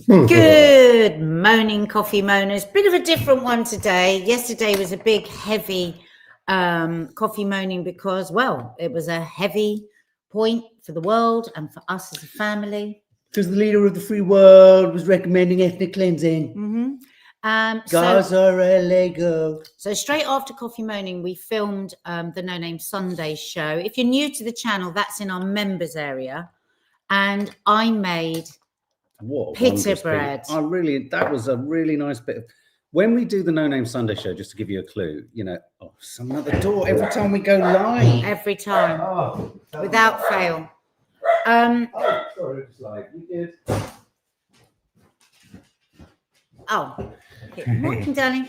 Good moaning coffee moaners. Bit of a different one today. Yesterday was a big, heavy coffee moaning because, well, it was a heavy point for the world and for us as a family. Because the leader of the free world was recommending ethnic cleansing. GAZA, LA, go. So straight after coffee moaning, we filmed the No Name Sunday show. If you're new to the channel, that's in our members area. And I made pita bread. That was a really nice bit of, when we do the No Name Sunday show, just to give you a clue, you know, someone at the door every time we go live. Every time, without fail. Sorry, it's live. You good? Morning, darling.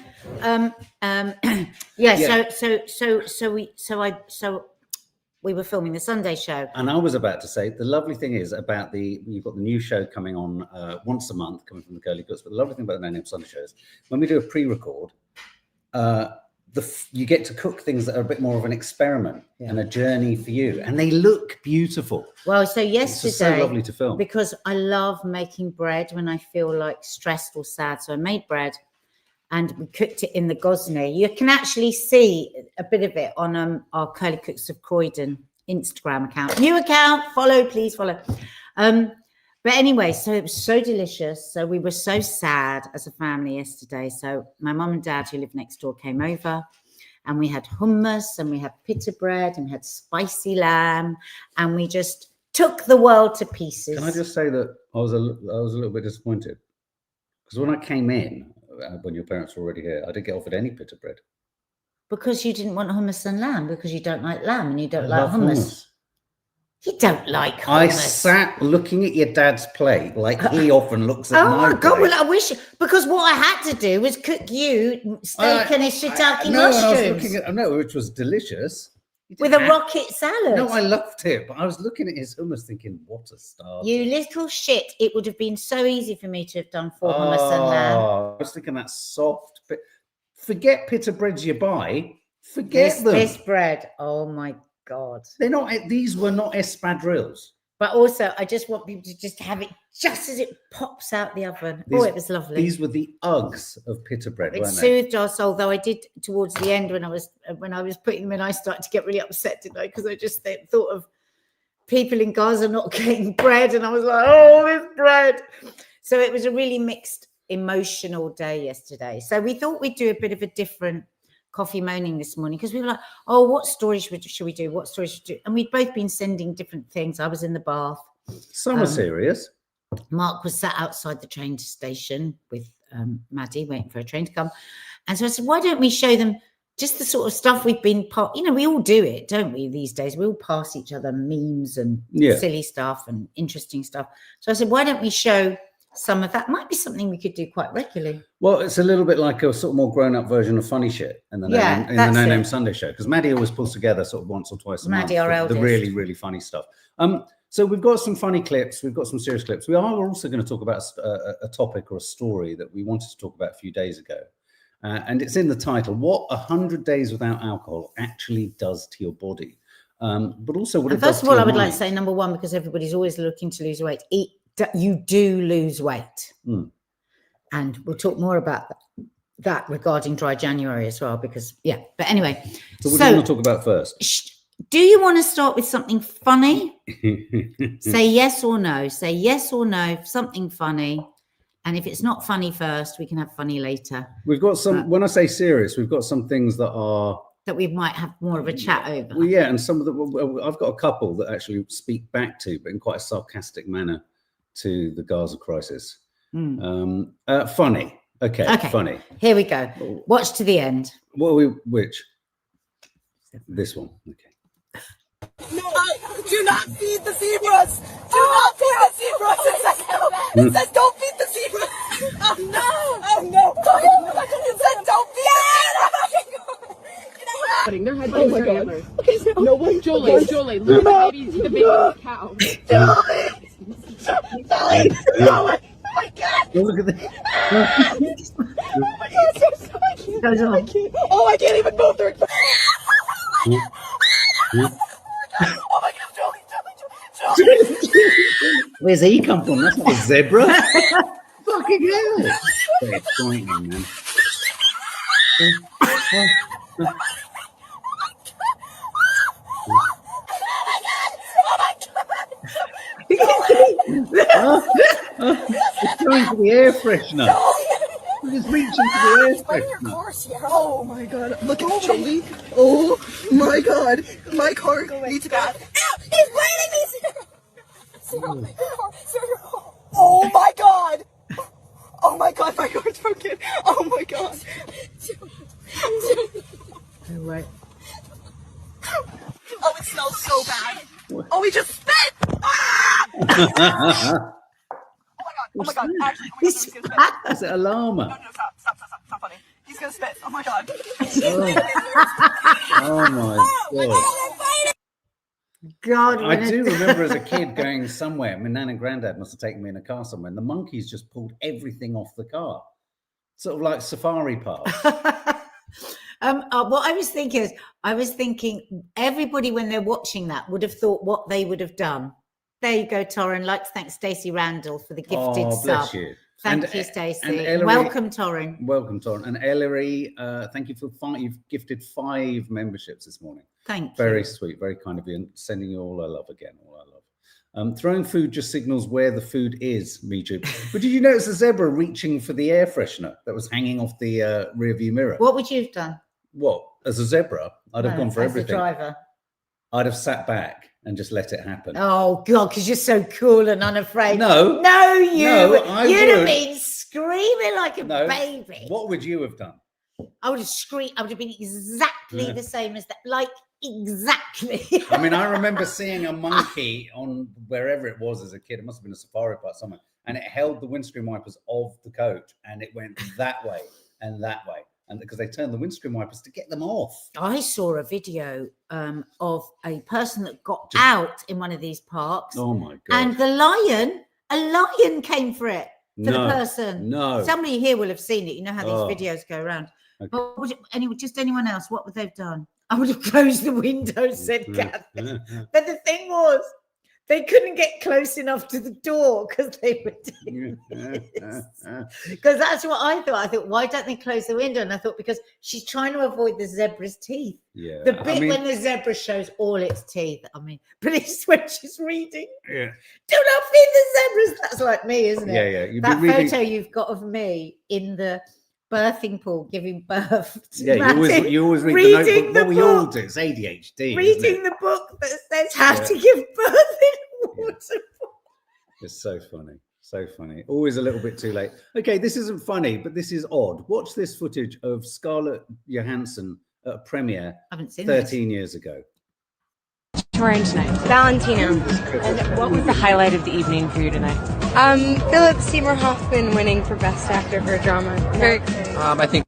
So we were filming the Sunday show. And I was about to say, the lovely thing is about you've got the new show coming on once a month, coming from the Curly Cooks. But the lovely thing about the No Name Sunday shows, when we do a pre-record, you get to cook things that are a bit more of an experiment and a journey for you. And they look beautiful. Well, so yesterday, it's so lovely to film. Because I love making bread when I feel like stressed or sad. So I made bread and we cooked it in the gosney. You can actually see a bit of it on our Curly Cooks of Croydon Instagram account. New account, please follow. But anyway, so it was so delicious. So we were so sad as a family yesterday. So my mum and dad, who live next door, came over and we had hummus and we had pita bread and we had spicy lamb and we just took the world to pieces. Can I just say that I was a little bit disappointed because when I came in, when your parents were already here, I didn't get offered any pita bread. Because you didn't want hummus and lamb, because you don't like lamb and you don't like hummus. You don't like hummus. I sat looking at your dad's plate like he often looks at my plate. God, well, I wish, because what I had to do was cook you steak and shiitake mushrooms. Which was delicious. With a rocket salad. No, I loved it, but I was looking at his hummus thinking, what a start. You little shit. It would have been so easy for me to have done 4 hummus and lamb. I was thinking that soft bit. Forget pita breads you buy. Forget them. This bread, oh my God. They're not, these were not espadrilles. But also, I just want people to just have it just as it pops out the oven. It was lovely. These were the Uggs of pita bread, weren't they? It soothed our soul, though I did towards the end when I was putting them in, I started to get really upset, didn't I? Because I just thought of people in Gaza not getting bread, and I was like, oh, this bread. So it was a really mixed, emotional day yesterday. So we thought we'd do a bit of a different coffee moaning this morning because we were like, oh, what story should we do? What story should we do? And we'd both been sending different things. I was in the bath. Some were serious. Mark was sat outside the train station with Maddie waiting for a train to come. And so I said, why don't we show them just the sort of stuff we've been we all do it, don't we, these days? We all pass each other memes and silly stuff and interesting stuff. So I said, why don't we show some of that? Might be something we could do quite regularly. Well, it's a little bit like a sort of more grown-up version of funny shit in the No Name Sunday show, because Maddie always pulls together sort of once or twice a month the really, really funny stuff. So we've got some funny clips, we've got some serious clips. We are also going to talk about a topic or a story that we wanted to talk about a few days ago, and it's in the title: what 100 days without alcohol actually does to your body. But also what it does first of all, I would like to say, number one, because everybody's always looking to lose weight, you do lose weight. And we'll talk more about that regarding dry January as well, because but anyway, so what do you want to talk about first? Do you want to start with something funny? Say yes or no. Say yes or no, something funny. And if it's not funny first, we can have funny later. We've got some, when I say serious, we've got some things that we might have more of a chat over. Well, and some of them, I've got a couple that actually speak back to, but in quite a sarcastic manner, to the Gaza crisis. Funny. Okay, funny. Here we go. Watch to the end. Which? This one. Okay. No, do not feed the zebras. Do not feed the zebras. It says don't feed the zebras. Oh no. Oh no. It says don't feed the zebras. Oh my God. Okay, so no one. Julie, look at the baby cow. Oh my God. Look at this. Oh my God, I can't. Oh, I can't even move. Oh my God, Julie. Where's he come from? That's not a zebra. fucking hell? It's frightening, man. It's going to the air freshener. He's reaching for the air freshener. Oh my god, look at Jolie. Oh my god, my car needs a bath. Ow, he's biting me! Oh my god! Oh my god, my car's broken. Oh my god. Right. Oh, it smells so bad. Oh, he just spit! Ah! Oh my god, actually, oh my god, he's gonna spit. Is it a llama? No, stop funny. He's gonna spit. Oh my god. Oh my god. God, I do remember as a kid going somewhere. My nan and granddad must have taken me in a car somewhere, and the monkeys just pulled everything off the car, sort of like safari parks. What I was thinking is, everybody when they're watching that would have thought what they would have done. There you go, Torrin. Like to thank Stacey Randall for the gifted sub. Bless you. Thank you, Stacey. Welcome, Torrin. Welcome, Torrin. And Ellery, thank you for you've gifted 5 memberships this morning. Thank you. Very sweet, very kind of you, and sending you all our love again, all our love. Throwing food just signals where the food is, me too. But did you notice the zebra reaching for the air freshener that was hanging off the rear view mirror? What would you have done? What? As a zebra, I'd have gone for everything. As a driver. I'd have sat back and just let it happen. Oh God, because you're so cool and unafraid. You'd have been screaming like a baby. What would you have done? I would have screamed. I would have been exactly the same as that. Like exactly. I mean, I remember seeing a monkey on wherever it was as a kid. It must have been a safari park somewhere, and it held the windscreen wipers of the coach, and it went that way and that way. And because they turned the windscreen wipers to get them off. I saw a video of a person that got out in one of these parks. Oh my God. And a lion came for it, for the person. No. Somebody here will have seen it. You know how these videos go around. Okay. But anyone else, what would they have done? I would have closed the window, said Kathy. But the thing was, they couldn't get close enough to the door because they were doing this. Because that's what I thought. I thought, why don't they close the window? And I thought, because she's trying to avoid the zebra's teeth. Yeah. The bit when the zebra shows all its teeth. I mean, but it's when she's reading. Yeah. Do not feed the zebras. That's like me, isn't it? Yeah, yeah. That photo you've got of me in the birthing pool giving birth to you always read the notebook. Well, we all do. It's ADHD. Reading the book that says how to give birth in water. It's so funny. So funny. Always a little bit too late. Okay, this isn't funny, but this is odd. Watch this footage of Scarlett Johansson at a premiere 13 years ago. Touring tonight. Valentino. And what was the highlight of the evening for you tonight? Philip Seymour Hoffman winning for Best Actor for a Drama. Very exciting. I think.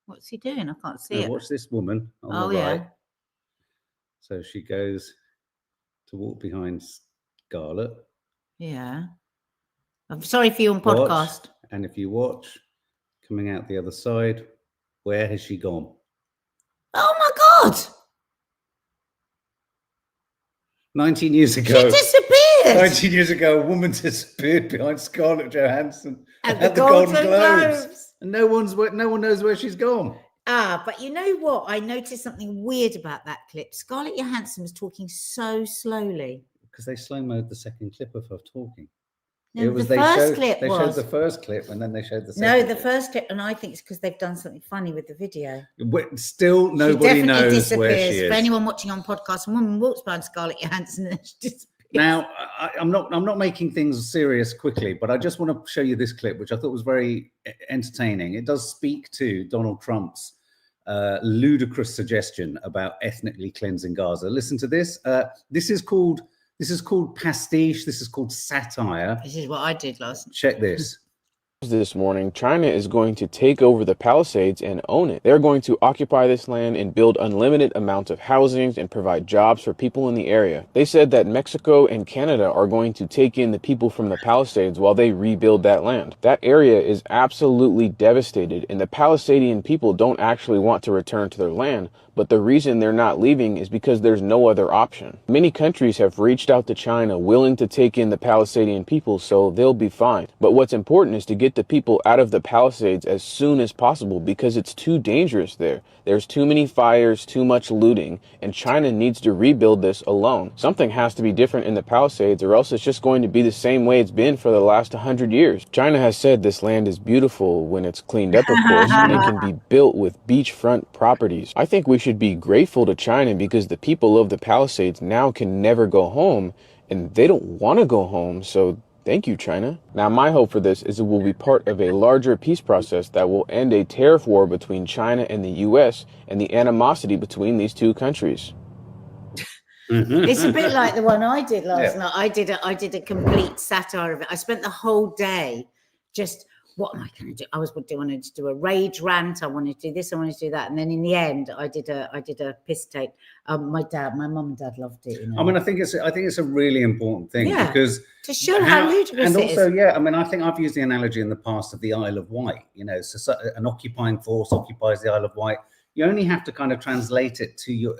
What's he doing? I can't see it. Watch this woman on the right. So she goes to walk behind Scarlett. Yeah. I'm sorry for you on podcast. And if you watch, coming out the other side, where has she gone? Oh my God. 19 years ago. She disappeared. 19 years ago, a woman disappeared behind Scarlett Johansson at the Golden Globes. And no one knows where she's gone. But you know what? I noticed something weird about that clip. Scarlett Johansson was talking so slowly. Because they slow-mode the second clip of her talking. No, they showed the first clip and then they showed the second clip. clip. First clip, and I think it's because they've done something funny with the video. Still, nobody knows where she is. For anyone watching on podcast, a woman walks behind Scarlett Johansson and she disappears. Now, I'm not making things serious quickly, but I just want to show you this clip, which I thought was very entertaining. It does speak to Donald Trump's ludicrous suggestion about ethnically cleansing Gaza. Listen to this. This is called pastiche. This is called satire. This is what I did last night. Check this. This morning, China is going to take over the Palisades and own it. They're going to occupy this land and build unlimited amounts of housing and provide jobs for people in the area. They said that Mexico and Canada are going to take in the people from the Palisades while they rebuild that land. That area is absolutely devastated, and the Palisadian people don't actually want to return to their land, but but the reason they're not leaving is because there's no other option. Many countries have reached out to China willing to take in the Palestinian people, so they'll be fine. But what's important is to get the people out of the Palisades as soon as possible because it's too dangerous there. There's too many fires, too much looting, and China needs to rebuild this alone. Something has to be different in the Palisades or else it's just going to be the same way it's been for the last 100 years. China has said this land is beautiful when it's cleaned up, of course, and it can be built with beachfront properties. I think we should be grateful to China because the people of the Palisades now can never go home, and they don't want to go home, so thank you, China. Now, my hope for this is it will be part of a larger peace process that will end a tariff war between China and the U.S. and the animosity between these two countries. It's a bit like the one I did last night. I did a complete satire of it. I spent the whole day just, what am I going to do? I wanted to do a rage rant. I wanted to do this. I wanted to do that. And then in the end, I did a piss take. My mum and dad loved it. You know? I mean, I think it's a really important thing because to show how ludicrous and it also, is. I mean, I think I've used the analogy in the past of the Isle of Wight. You know, so an occupying force occupies the Isle of Wight. You only have to kind of translate it to your,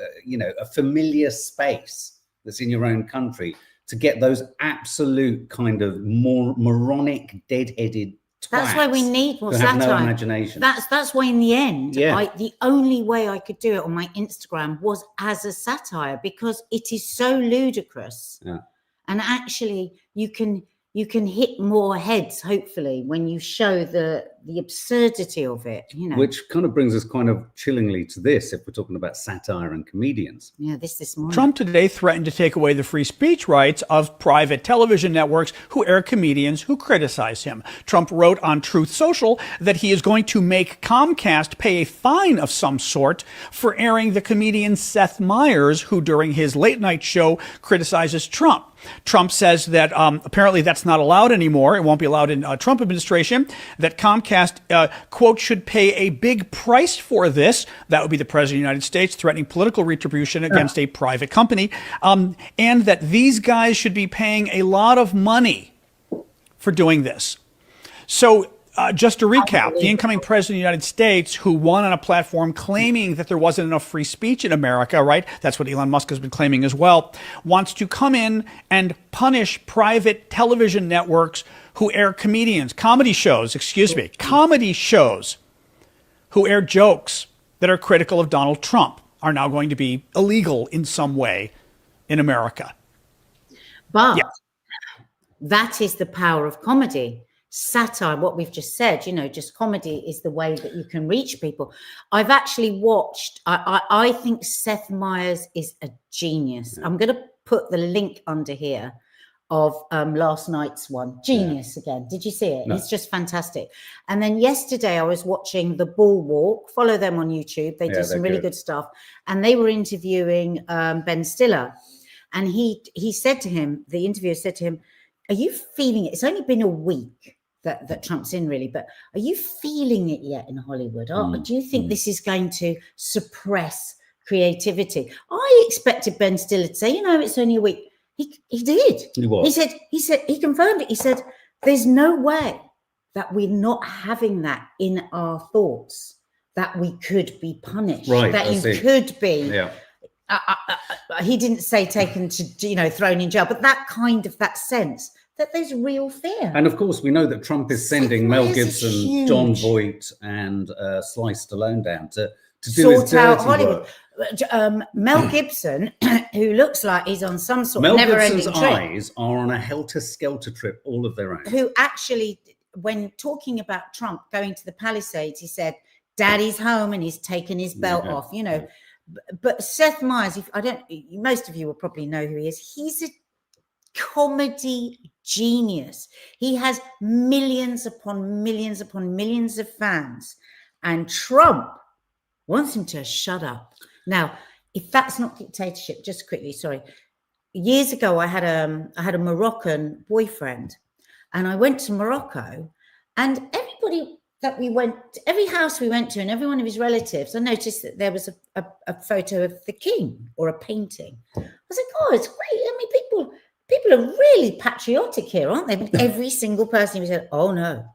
a familiar space that's in your own country to get those absolute kind of more moronic, dead-headed twats. That's why we need more satire. satire. No imagination. That's why in the end, the only way I could do it on my Instagram was as a satire because it is so ludicrous. Yeah. And actually, you can hit more heads, hopefully, when you show the absurdity of it, Which kind of brings us kind of chillingly to this, if we're talking about satire and comedians. Yeah, this morning. Trump today threatened to take away the free speech rights of private television networks who air comedians who criticize him. Trump wrote on Truth Social that he is going to make Comcast pay a fine of some sort for airing the comedian Seth Meyers, who during his late night show criticizes Trump. Trump says that apparently that's not allowed anymore. It won't be allowed in Trump administration, that Comcast, quote, should pay a big price for this. That would be the president of the United States threatening political retribution against a private company, and that these guys should be paying a lot of money for doing this. So just to recap, the incoming president of the United States, who won on a platform claiming that there wasn't enough free speech in America, right? That's what Elon Musk has been claiming as well, wants to come in and punish private television networks who air comedy shows who air jokes that are critical of Donald Trump are now going to be illegal in some way in America. But that is the power of comedy. Satire, what we've just said, just comedy is the way that you can reach people. I've actually watched, I think Seth Meyers is a genius. I'm going to put the link under here of last night's one. Genius again. Did you see it? No. It's just fantastic. And then yesterday I was watching The Bulwark. Follow them on YouTube. They do some really good stuff. And they were interviewing Ben Stiller. And he said to him, the interviewer said to him, are you feeling it? It's only been a week that Trump's in, really, but are you feeling it yet in Hollywood? Do you think this is going to suppress creativity? I expected Ben Stiller to say, it's only a week. He did. He said he confirmed it. He said, there's no way that we're not having that in our thoughts, that we could be punished, that you could be. Yeah. He didn't say taken to, thrown in jail, but that sense that there's real fear. And of course, we know that Trump is sending Mel Gibson, John Voight, and Sly Stallone down to do his dirty Hollywood work. Mel Gibson, who looks like he's on some sort of never-ending trip. Mel Gibson's eyes are on a helter-skelter trip all of their own. Who actually, when talking about Trump going to the Palisades, he said, "Daddy's home," and he's taken his belt off. But Seth Meyers, most of you will probably know who he is. He's a comedy genius. He has millions upon millions upon millions of fans, and Trump wants him to shut up. Now, if that's not dictatorship, just quickly, sorry. Years ago, I had a Moroccan boyfriend, and I went to Morocco, and every house we went to, and every one of his relatives, I noticed that there was a photo of the king or a painting. I was like, oh, it's great. I mean, people are really patriotic here, aren't they? But every single person who said, oh no,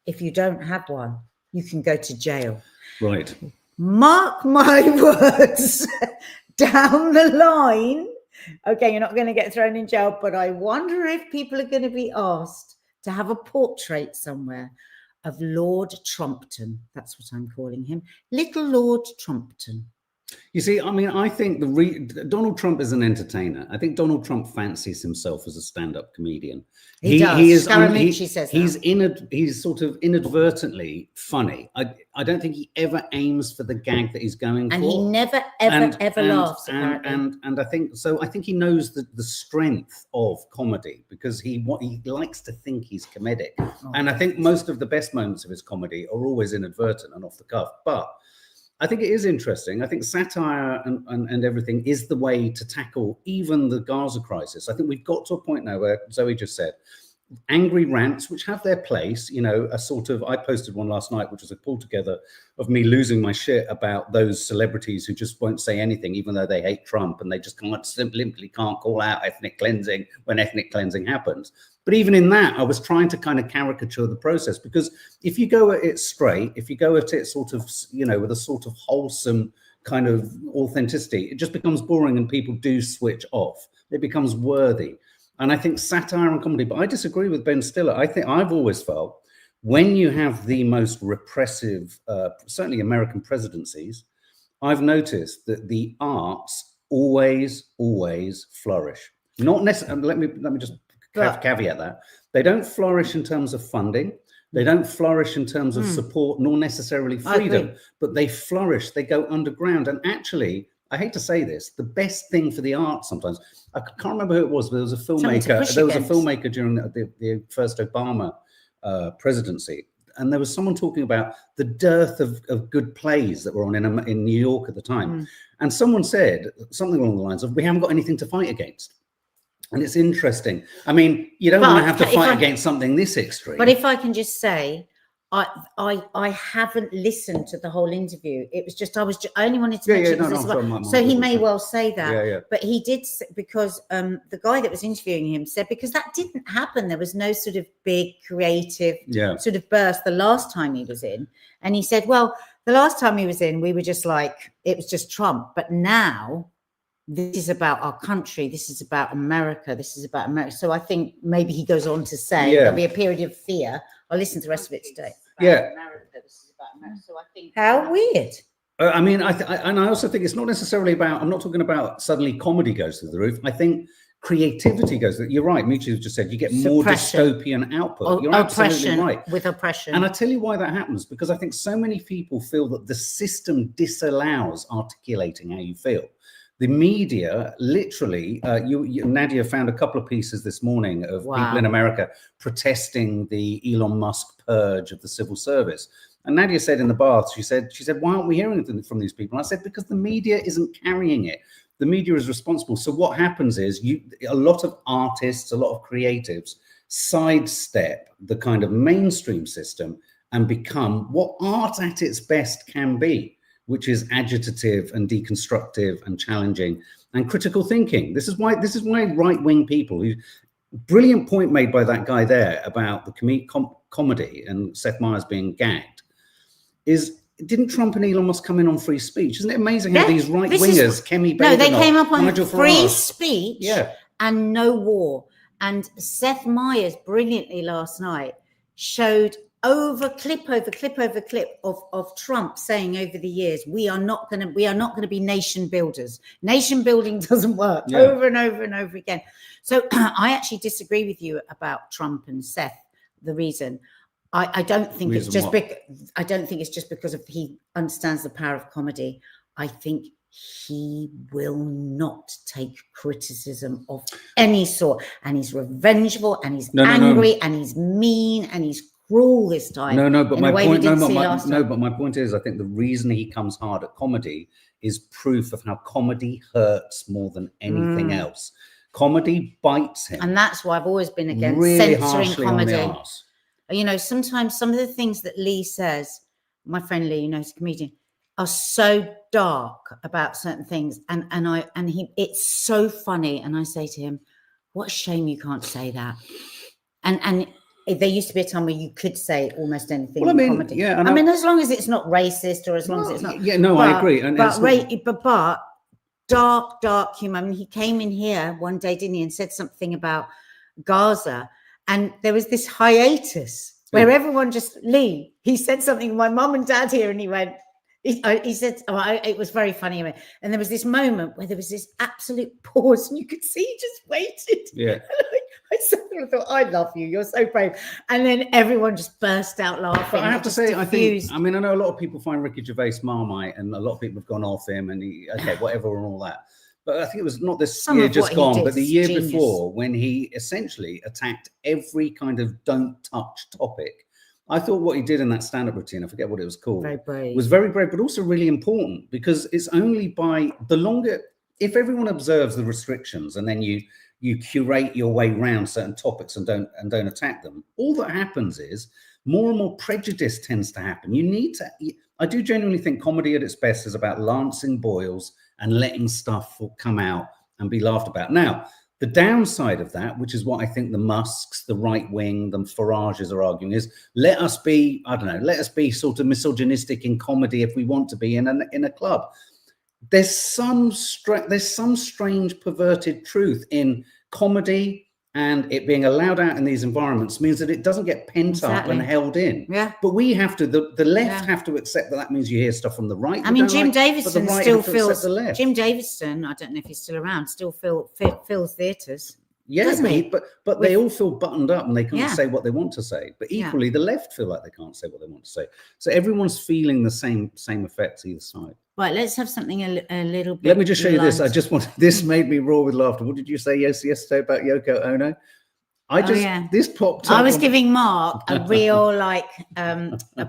if you don't have one, you can go to jail. Right. mark my words, down the line, okay, you're not going to get thrown in jail, but I wonder if people are going to be asked to have a portrait somewhere of Lord Trumpton. That's what I'm calling him. Little Lord Trumpton. You see, I mean, I think Donald Trump is an entertainer. I think Donald Trump fancies himself as a stand-up comedian. He does. He is. Says he's sort of inadvertently funny. I don't think he ever aims for the gag that he's going and for. He never ever laughs. And I think so. I think he knows the strength of comedy because he likes to think he's comedic. And I think most of the best moments of his comedy are always inadvertent and off the cuff. But I think it is interesting. I think satire and everything is the way to tackle even the Gaza crisis. I think we've got to a point now where Zoe just said, angry rants, which have their place, you know, a sort of, I posted one last night, which was a pull together of me losing my shit about those celebrities who just won't say anything, even though they hate Trump, and they just simply can't call out ethnic cleansing when ethnic cleansing happens. But even in that, I was trying to kind of caricature the process, because if you go at it straight, if you go at it sort of, you know, with a sort of wholesome kind of authenticity, it just becomes boring and people do switch off. It becomes worthy. And I think satire and comedy, but I disagree with Ben Stiller. I think I've always felt when you have the most repressive, certainly American presidencies, I've noticed that the arts always flourish. Not necessarily, let me just caveat that. They don't flourish in terms of funding. They don't flourish in terms of support, nor necessarily freedom, but they flourish. They go underground. And actually, I hate to say this, the best thing for the arts sometimes, I can't remember who it was, but there was a filmmaker. There was a filmmaker during the first Obama presidency, and there was someone talking about the dearth of good plays that were on in New York at the time. And someone said something along the lines of, we haven't got anything to fight against. And it's interesting. I mean, you don't want to have to fight against something this extreme. But if I can just say, I haven't listened to the whole interview. It was just I only wanted to mention this. So he may well say that, but he did, because the guy that was interviewing him said, because that didn't happen. There was no sort of big creative sort of burst the last time he was in, and he said, well, the last time he was in, we were just like, it was just Trump, but now this is about our country. This is about America. This is about America. So I think maybe he goes on to say there'll be a period of fear. I'll listen to the rest of it today. America. This is about America. So I think how weird. I mean, and I also think it's not necessarily about. I'm not talking about suddenly comedy goes through the roof. I think creativity goes. You're right. Michi just said you get more dystopian output. You're absolutely right. With oppression. And I tell you why that happens, because I think so many people feel that the system disallows articulating how you feel. The media, literally, Nadia found a couple of pieces this morning of people in America protesting the Elon Musk purge of the civil service. And Nadia said in the bath, she said, why aren't we hearing anything from these people? And I said, because the media isn't carrying it. The media is responsible. So what happens is a lot of artists, a lot of creatives sidestep the kind of mainstream system and become what art at its best can be, which is agitative and deconstructive and challenging and critical thinking. This is why right-wing people, brilliant point made by that guy there about the comedy and Seth Meyers being gagged, is didn't Trump and Elon Musk come in on free speech? Isn't it amazing how these right-wingers, Kemi Badenoch, no, they came up on Nigel free Farage, speech and no war. And Seth Meyers brilliantly last night showed clip over clip of Trump saying over the years, we are not going to be nation builders. Nation building doesn't work. Over and over and over again. So I actually disagree with you about Trump and Seth. The reason I don't think it's just because of he understands the power of comedy. I think he will not take criticism of any sort, and he's revengeful, and he's angry, and he's mean, and he's cruel this time. But my point is, I think the reason he comes hard at comedy is proof of how comedy hurts more than anything else. Comedy bites him, and that's why I've always been against really censoring comedy. You know, sometimes some of the things that Lee says, my friend Lee, you know, he's a comedian, are so dark about certain things, and it's so funny, and I say to him, what a shame you can't say that. And there used to be a time where you could say almost anything Well, I mean, in comedy. yeah, I mean, as long as it's not racist or as long as it's not. Yeah, no, I agree. And but dark humor. I mean, he came in here one day, didn't he, and said something about Gaza, and there was this hiatus where everyone just Lee. He said something to my mum and dad here, and he went. He said, it was very funny. And there was this moment where there was this absolute pause and you could see he just waited. Yeah. I suddenly thought, I love you. You're so brave. And then everyone just burst out laughing. But I have to say, I know a lot of people find Ricky Gervais Marmite and a lot of people have gone off him and whatever and all that. But I think it was not this year just gone, but the year before when he essentially attacked every kind of don't touch topic. I thought what he did in that stand-up routine, I forget what it was called, was very brave, but also really important because it's only by if everyone observes the restrictions and then you curate your way around certain topics and don't attack them, all that happens is more and more prejudice tends to happen. I do genuinely think comedy at its best is about lancing boils and letting stuff come out and be laughed about. Now, the downside of that, which is what I think the Musks, the right wing, the Farages are arguing, is let us be sort of misogynistic in comedy if we want to be in a club. There's some strange perverted truth in comedy, and it being allowed out in these environments means that it doesn't get pent up and held in. Yeah. But we have to, the left have to accept that means you hear stuff from the right. I mean, Jim Davidson still feels, Jim Davidson, I don't know if he's still around, still fills theatres. Yeah, but they all feel buttoned up and they can't say what they want to say. But equally, the left feel like they can't say what they want to say. So everyone's feeling the same effects either side. Right, let's have something a little bit. Let me just show you this. This made me roar with laughter. What did you say yesterday about Yoko Ono? This popped up. I was giving Mark a real a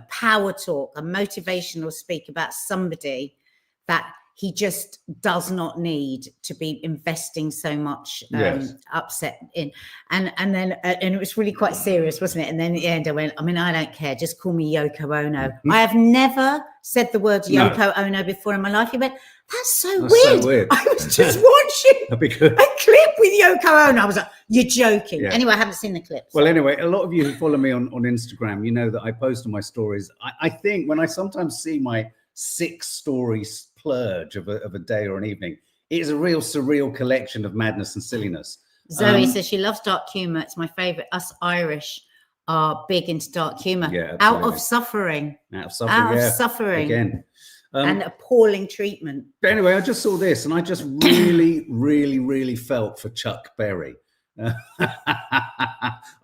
power talk, a motivational speak about somebody that he just does not need to be investing so much upset in. And then it was really quite serious, wasn't it? And then at the end I went, I don't care. Just call me Yoko Ono. I have never said the word Yoko Ono before in my life. He went, that's so weird. I was just watching a clip with Yoko Ono. I was like, you're joking. Yeah. Anyway, I haven't seen the clip. Well, anyway, a lot of you who follow me on Instagram, you know that I post on my stories. I think when I sometimes see my 6 stories splurge of a day or an evening, it is a real surreal collection of madness and silliness. Zoe says she loves dark humor. It's my favorite. Us Irish are big into dark humor. Yeah, out of suffering again, and appalling treatment. But anyway, I just saw this and I just really, really, really felt for Chuck Berry.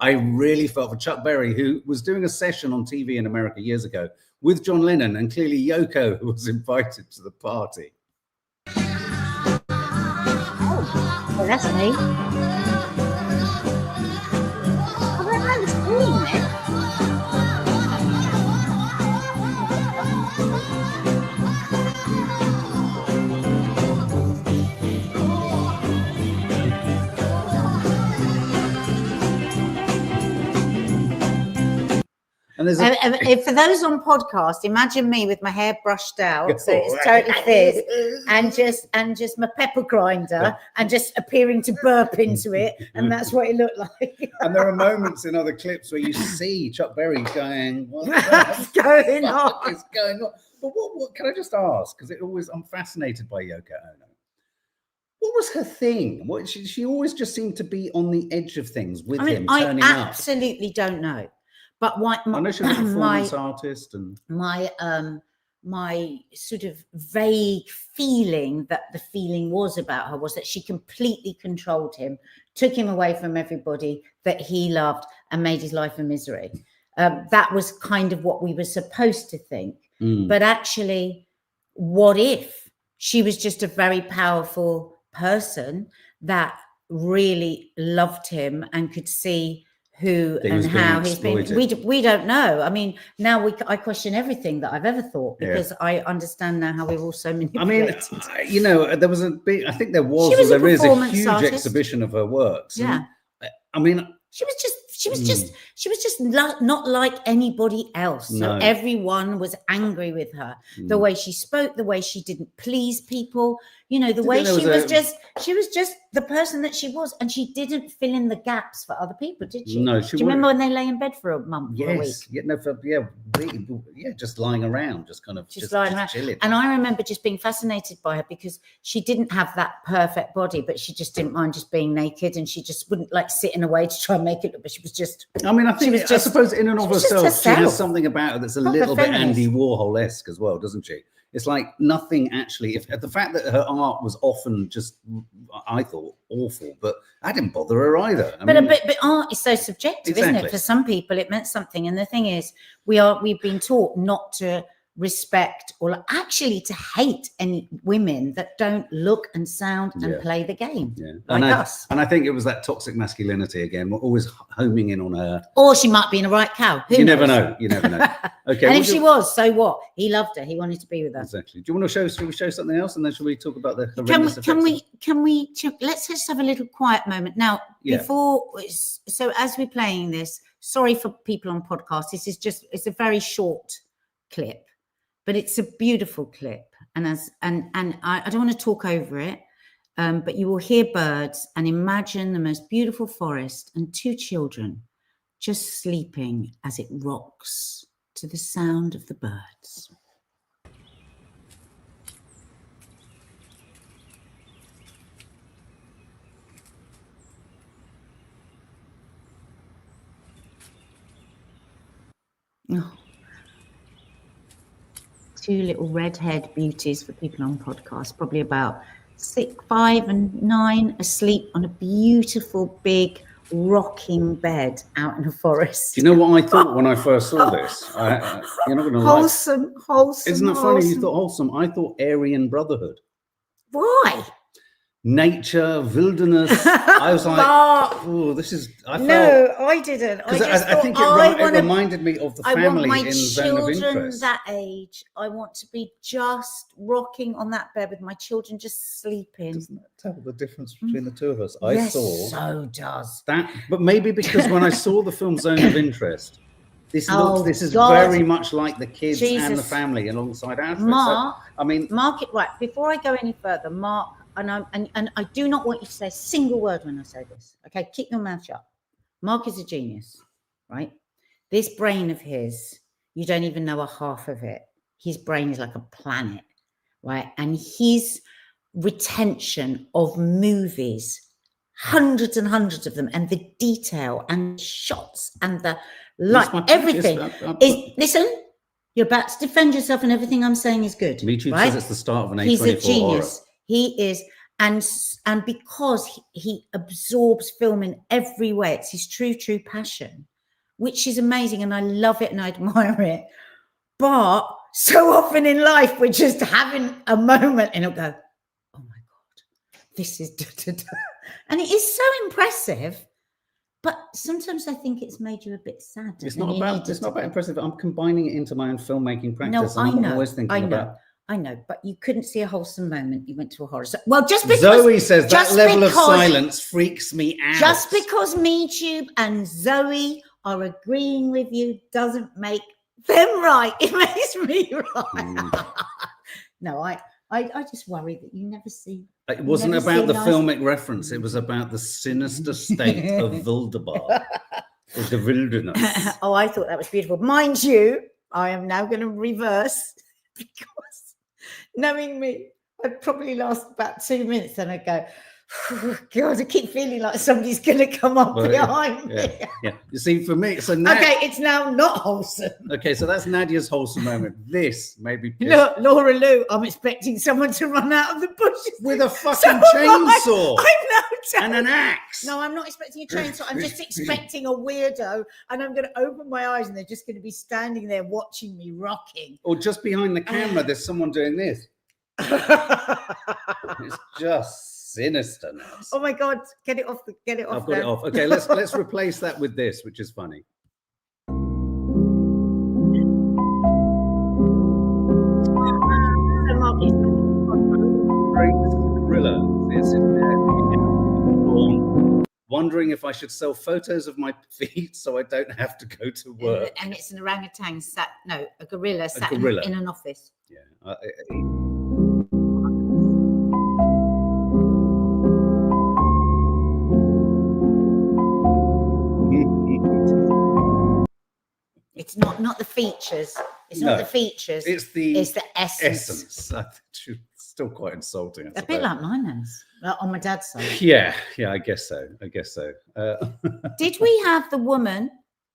I really felt for Chuck Berry, who was doing a session on TV in America years ago with John Lennon, and clearly Yoko was invited to the party. Oh, that's me. Oh, that was cool, man. And for those on podcast, imagine me with my hair brushed out, so it's totally fizz, and just my pepper grinder, and just appearing to burp into it, and that's what it looked like. And there are moments in other clips where you see Chuck Berry going, "What's going on? What is going on?" But what can I just ask? Because I'm fascinated by Yoko Ono. What was her thing? She always just seemed to be on the edge of things with him turning up. I absolutely don't know. But I know she was a performance artist, and my sort of vague feeling that the feeling was about her was that she completely controlled him, took him away from everybody that he loved, and made his life a misery. That was kind of what we were supposed to think. But actually, what if she was just a very powerful person that really loved him and could see who and how he's been. We don't know. I mean, now I question everything that I've ever thought because I understand now how we're all so manipulated. I mean, there was a big. I think there is a huge exhibition of her works. Yeah, I mean, she was just not like anybody else. So everyone was angry with her. The way she spoke, the way she didn't please people. You know, the way she was just the person that she was, and she didn't fill in the gaps for other people, did she? No, Do you remember when they lay in bed for a month or a week? Just lying around, just lying around. Chilling. And I remember just being fascinated by her because she didn't have that perfect body, but she just didn't mind just being naked, and she just wouldn't like sit in a way to try and make it look. But she was just. I mean, I suppose in and of herself, she has something about her that's a little bit Andy Warhol-esque as well, doesn't she? It's like nothing actually. If the fact that her art was often just, I thought, awful, but I didn't bother her either. But art is so subjective, isn't it? For some people, it meant something, and the thing is, we've been taught not to respect or actually to hate any women that don't look and sound and play the game like us. And I think it was that toxic masculinity again. We're always homing in on her. Or she might be in a right cow. You never know. You never know. Okay. And if she was, so what? He loved her. He wanted to be with her. Exactly. Do you want to show? Should we show something else, and then should we talk about the? Can we? Let's just have a little quiet moment now. Before, so as we're playing this, sorry for people on podcasts. It's a very short clip. But it's a beautiful clip, and I don't want to talk over it, but you will hear birds and imagine the most beautiful forest and two children just sleeping as it rocks to the sound of the birds. Oh. Two little redhead beauties for people on podcasts, probably about 6, 5 and 9, asleep on a beautiful big rocking bed out in the forest. Do you know what I thought when I first saw this? You're not going to wholesome. Isn't it funny you thought wholesome? I thought Aryan Brotherhood. Why? Nature, wilderness. I was like, oh, this is. I didn't. I think it reminded me of the family in Zone of Interest. I want my children that age. I want to be just rocking on that bed with my children just sleeping. Doesn't that tell the difference between the two of us? Yes, so does that. But maybe because when I saw the film Zone of Interest, this is very much like the kids and the family alongside Alfred. Mark, so, mark it right. Before I go any further, Mark. And I do not want you to say a single word when I say this. Okay, keep your mouth shut. Mark is a genius, right? This brain of his, you don't even know a half of it. His brain is like a planet, right? And his retention of movies, hundreds and hundreds of them, and the detail and shots and the light, everything is. Listen, you're about to defend yourself, and everything I'm saying is good. YouTube right? says it's the start of an A24 He's a genius. horror. He is, and because he absorbs film in every way, it's his true passion, which is amazing, and I love it and I admire it. But so often in life, we're just having a moment and it'll go, oh my God, this is and it is so impressive. But sometimes I think it's made you a bit sad. It's not about impressive. I'm combining it into my own filmmaking practice. No, I know. I'm always thinking about. I know, but you couldn't see a wholesome moment. You went to a horror. Well, just because Zoe says that level of silence freaks me out. Just because MeTube and Zoe are agreeing with you doesn't make them right. It makes me right. No, I just worry that you never see. It wasn't about the filmic reference. It was about the sinister state of Wunderbar, or the wilderness. Oh, I thought that was beautiful. Mind you, I am now going to reverse because. Knowing me, I'd probably last about 2 minutes, and I'd go, oh, God, I keep feeling like somebody's going to come up behind me. Yeah. You see, for me, so now. Okay, it's now not wholesome. Okay, so that's Nadia's wholesome moment. This may be. Look, Laura Lou, I'm expecting someone to run out of the bushes with a fucking chainsaw. I know. And an axe. No, I'm not expecting a chainsaw. I'm just expecting a weirdo, and I'm going to open my eyes, and they're just going to be standing there watching me rocking. Or just behind the camera, there's someone doing this. It's just sinisterness. Oh my God! Get it off! Get it off! I've got it off. Okay, let's replace that with this, which is funny. Gorilla. Wondering if I should sell photos of my feet so I don't have to go to work. And it's an orangutan a gorilla sat in an office. Yeah. It's not the features. It's not the features. It's the essence. It's still quite insulting. A bit like mine is, on my dad's side. Yeah, I guess so. Did we have the woman,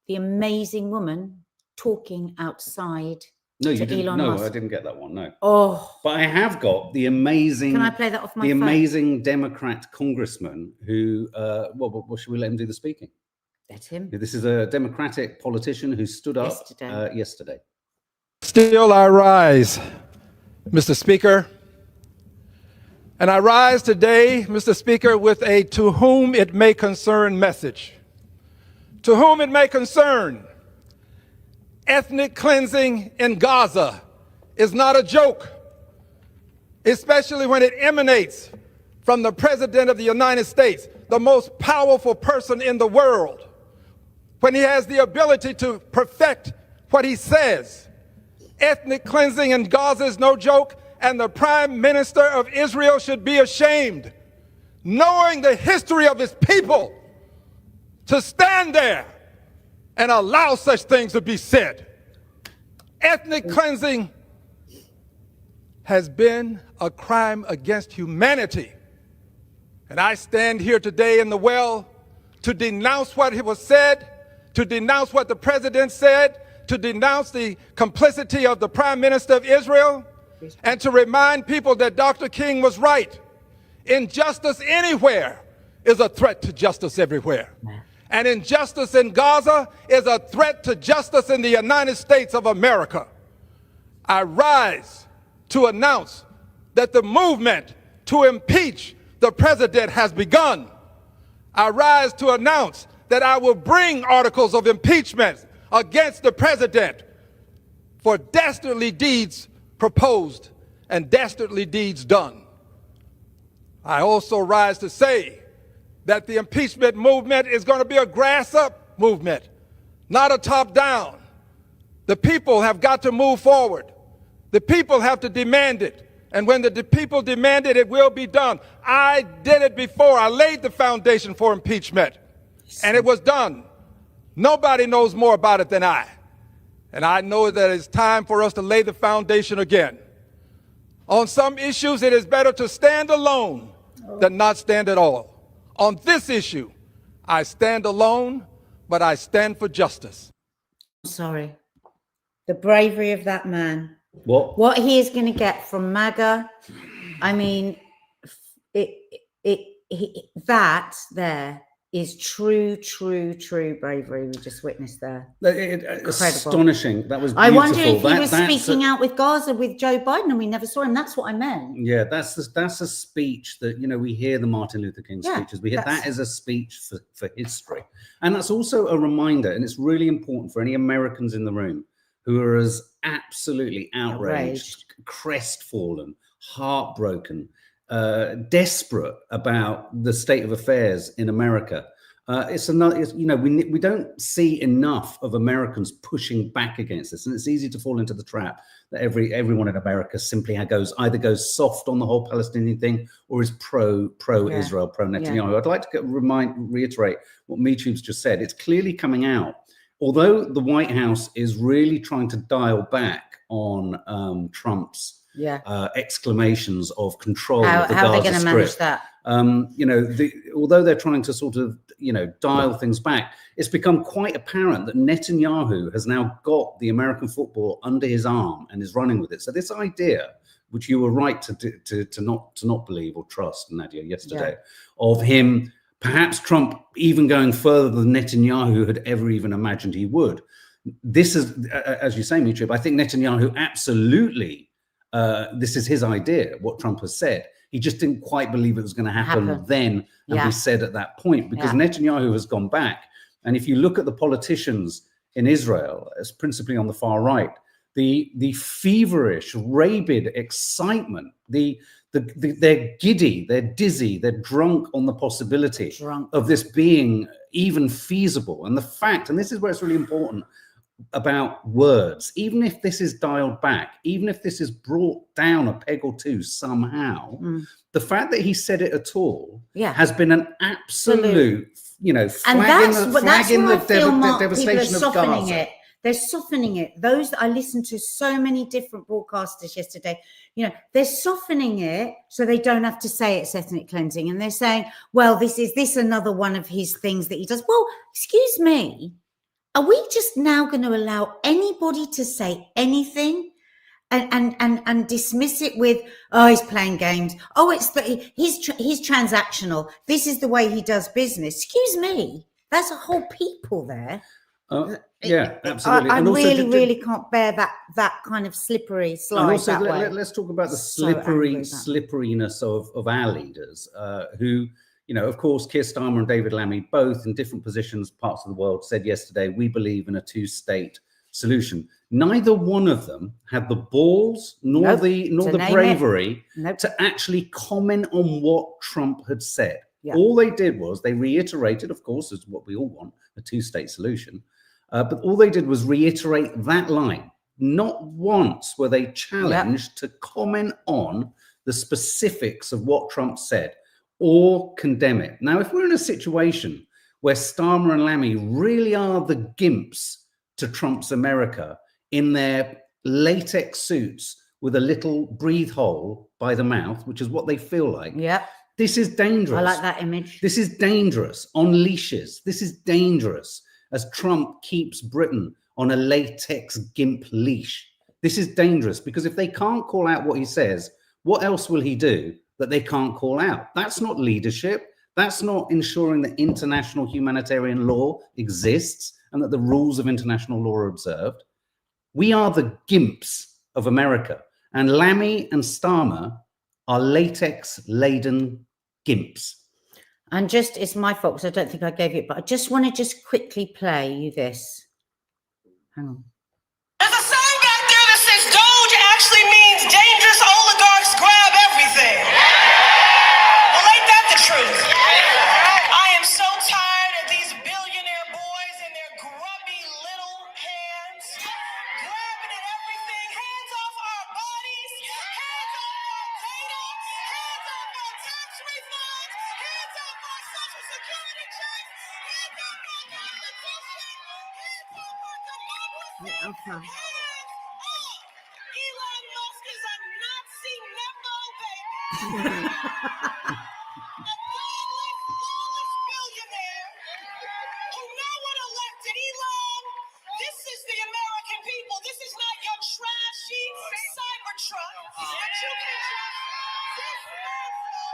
the amazing woman, talking outside? No, you didn't. Elon No, Musk? I didn't get that one. No. Oh, but I have got the amazing. Can I play that off my phone? Amazing Democrat congressman who. Well, should we let him do the speaking? Let him. This is a Democratic politician who stood up yesterday. Still I rise, Mr. Speaker. And I rise today, Mr. Speaker, with a to whom it may concern message. To whom it may concern, ethnic cleansing in Gaza is not a joke, especially when it emanates from the President of the United States, the most powerful person in the world, when he has the ability to perfect what he says. Ethnic cleansing in Gaza is no joke, and the Prime Minister of Israel should be ashamed, knowing the history of his people, to stand there and allow such things to be said. Ethnic cleansing has been a crime against humanity. And I stand here today in the well to denounce what was said, to denounce what the president said, to denounce the complicity of the Prime Minister of Israel, and to remind people that Dr. King was right. Injustice anywhere is a threat to justice everywhere. And injustice in Gaza is a threat to justice in the United States of America. I rise to announce that the movement to impeach the president has begun. I rise to announce that I will bring articles of impeachment against the president for dastardly deeds proposed and dastardly deeds done. I also rise to say that the impeachment movement is going to be a grass-up movement, not a top-down. The people have got to move forward. The people have to demand it. And when the people demand it, it will be done. I did it before. I laid the foundation for impeachment, and it was done. Nobody knows more about it than I. And I know that it's time for us to lay the foundation again. On some issues, it is better to stand alone than not stand at all. On this issue, I stand alone, but I stand for justice. Sorry. The bravery of that man. What he is going to get from MAGA, I mean, that there is true bravery we just witnessed there. Incredible. Astonishing. That was beautiful. I wonder if he was speaking out with Gaza with Joe Biden and we never saw him. That's what I meant. Yeah, that's a speech that, we hear the Martin Luther King speeches. We hear that as a speech for history. And that's also a reminder, and it's really important for any Americans in the room who are as absolutely outraged, crestfallen, heartbroken, desperate about the state of affairs in America. We don't see enough of Americans pushing back against this, and it's easy to fall into the trap that everyone in America simply either goes soft on the whole Palestinian thing or is pro Israel, pro Netanyahu. I'd like to reiterate what MeTube's just said. It's clearly coming out. Although the White House is really trying to dial back on Trump's exclamations of control of the Gaza Strip. How are they going to manage that? Although they're trying to sort of, dial things back, it's become quite apparent that Netanyahu has now got the American football under his arm and is running with it. So this idea, which you were right to not believe or trust, Nadia, yesterday, of him, perhaps Trump even going further than Netanyahu had ever even imagined he would. This is, as you say, Mitrib, I think Netanyahu absolutely, this is his idea, what Trump has said. He just didn't quite believe it was going to happen then and be said at that point, because Netanyahu has gone back. And if you look at the politicians in Israel, as principally on the far right, the feverish, rabid excitement, they're giddy, they're dizzy, they're drunk on the possibility of this being even feasible. And the fact, and this is where it's really important about words, even if this is dialed back, even if this is brought down a peg or two somehow, the fact that he said it at all has been an absolute, flag in the devastation of Gaza. They're softening it. Those that I listened to so many different broadcasters yesterday, you know, they're softening it so they don't have to say it's ethnic cleansing. And they're saying, well, this is another one of his things that he does. Well, excuse me, are we just now going to allow anybody to say anything and dismiss it with, oh, he's playing games. Oh, he's transactional. This is the way he does business. Excuse me, there's a whole people there. Yeah, absolutely. I really can't bear that kind of slippery slide. And also, let's talk about the slipperiness of our leaders, who, you know, of course, Keir Starmer and David Lammy, both in different positions, parts of the world, said yesterday, we believe in a two-state solution. Neither one of them had the balls nor the bravery to actually comment on what Trump had said. Yeah. All they did was they reiterated, of course, is what we all want, a two-state solution. But all they did was reiterate that line. Not once were they challenged to comment on the specifics of what Trump said or condemn it. Now, if we're in a situation where Starmer and Lammy really are the gimps to Trump's America in their latex suits with a little breathe hole by the mouth, which is what they feel like. Yeah. This is dangerous. I like that image. This is dangerous on leashes. This is dangerous as Trump keeps Britain on a latex gimp leash. This is dangerous because if they can't call out what he says, what else will he do that they can't call out? That's not leadership. That's not ensuring that international humanitarian law exists and that the rules of international law are observed. We are the gimps of America, and Lammy and Starmer are latex-laden gimps. And it's my fault because I don't think I gave it, but I just want to quickly play you this. Hang on. There's a saying out there that says Doge actually means dangerous oligarchs grab everything. Well, ain't that the truth? I am so tired of these billionaire boys and their grubby little hands grabbing at everything. Hands off our bodies, hands off our data, hands off our tax refunds, hands off our social security checks, hands off our constitution, hands off our democracy, hands off. Elon Musk is a Nazi Nepo baby. A godless, lawless billionaire who no one elected. Elon, this is the American people. This is not your trashy Cybertruck that you can just dismantle,